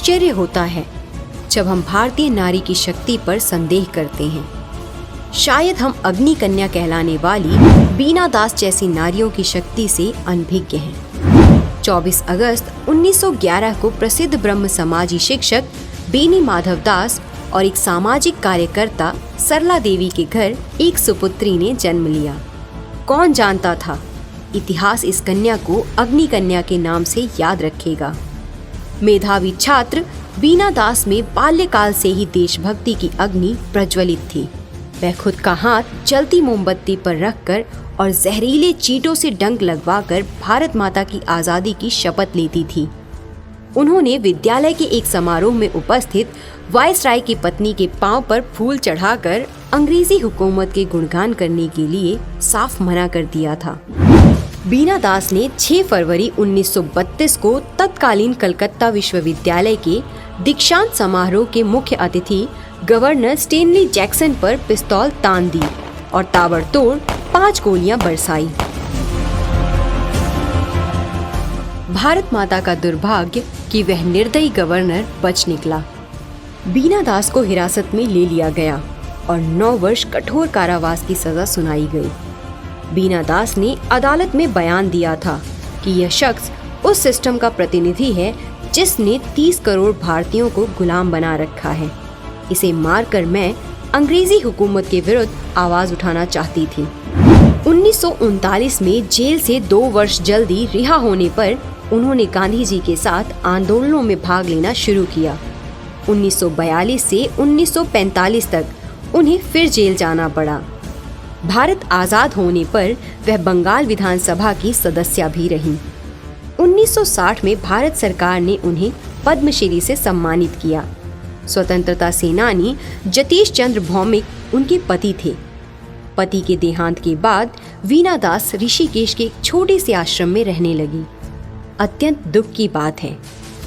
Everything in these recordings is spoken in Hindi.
आश्चर्य होता है जब हम भारतीय नारी की शक्ति पर संदेह करते हैं। शायद हम अग्नि कन्या कहलाने वाली बीना दास जैसी नारियों की शक्ति से अनभिज्ञ हैं। 24 अगस्त 1911 को प्रसिद्ध ब्रह्म समाजी शिक्षक बेनी माधव दास और एक सामाजिक कार्यकर्ता सरला देवी के घर एक सुपुत्री ने जन्म लिया। कौन जानता था, इतिहास इस कन्या को अग्नि कन्या के नाम से याद रखेगा। मेधावी छात्र बीना दास में बाल्यकाल से ही देशभक्ति की अग्नि प्रज्वलित थी। वह खुद का हाथ जलती मोमबत्ती पर रखकर और जहरीले चींटों से डंक लगवाकर भारत माता की आज़ादी की शपथ लेती थी। उन्होंने विद्यालय के एक समारोह में उपस्थित वायसराय की पत्नी के पांव पर फूल चढ़ाकर अंग्रेजी हुकूमत के गुणगान करने के लिए साफ मना कर दिया था। बीना दास ने 6 फरवरी 1932 को तत्कालीन कलकत्ता विश्वविद्यालय के दीक्षांत समारोह के मुख्य अतिथि गवर्नर स्टेनली जैक्सन पर पिस्तौल तान दी और ताबड़तोड़ 5 गोलियां बरसाई। भारत माता का दुर्भाग्य कि वह निर्दयी गवर्नर बच निकला। बीना दास को हिरासत में ले लिया गया और 9 वर्ष कठोर कारावास की सजा सुनाई गई। बीना दास ने अदालत में बयान दिया था कि यह शख्स उस सिस्टम का प्रतिनिधि है जिसने 30 करोड़ भारतीयों को गुलाम बना रखा है। इसे मारकर मैं अंग्रेजी हुकूमत के विरुद्ध आवाज उठाना चाहती थी। 1939 में जेल से 2 वर्ष जल्दी रिहा होने पर उन्होंने गांधी जी के साथ आंदोलनों में भाग लेना शुरू किया। 1942 से 1945 तक उन्हें फिर जेल जाना पड़ा। भारत आजाद होने पर वह बंगाल विधानसभा की सदस्य भी रहीं। 1960 में भारत सरकार ने उन्हें पद्मश्री से सम्मानित किया। स्वतंत्रता सेनानी जतीश चंद्र भौमिक उनके पति थे। पति के देहांत के बाद वीना दास ऋषिकेश के एक छोटे से आश्रम में रहने लगी। अत्यंत दुख की बात है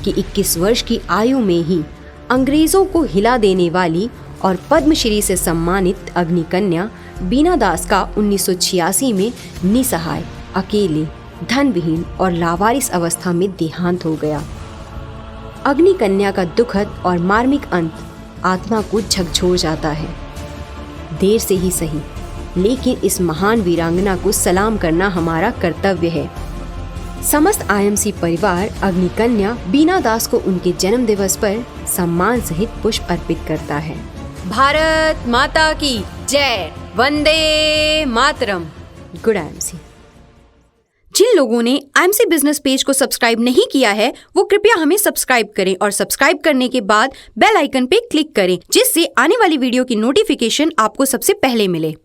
कि 21 वर्ष की आयु में ही अंग्रेजों को हिला देने वाली और पद्मश्री से सम्मानित अग्निकन्या बीना दास का 1986 में निसहाय, अकेले, धनविहीन और लावारिस अवस्था में देहांत हो गया। अग्निकन्या का दुखद और मार्मिक अंत आत्मा को झकझोर जाता है। देर से ही सही, लेकिन इस महान वीरांगना को सलाम करना हमारा कर्तव्य है। समस्त आईएमसी परिवार अग्निकन्या बीना दास को उनके जन्म दिवस पर सम्मान सहित पुष्प अर्पित करता है। भारत माता की जय, वंदे मातरम। Good IMC. जिन लोगों ने आईएमसी बिजनेस पेज को सब्सक्राइब नहीं किया है वो कृपया हमें सब्सक्राइब करें और सब्सक्राइब करने के बाद बेल आइकन पे क्लिक करें, जिससे आने वाली वीडियो की नोटिफिकेशन आपको सबसे पहले मिले।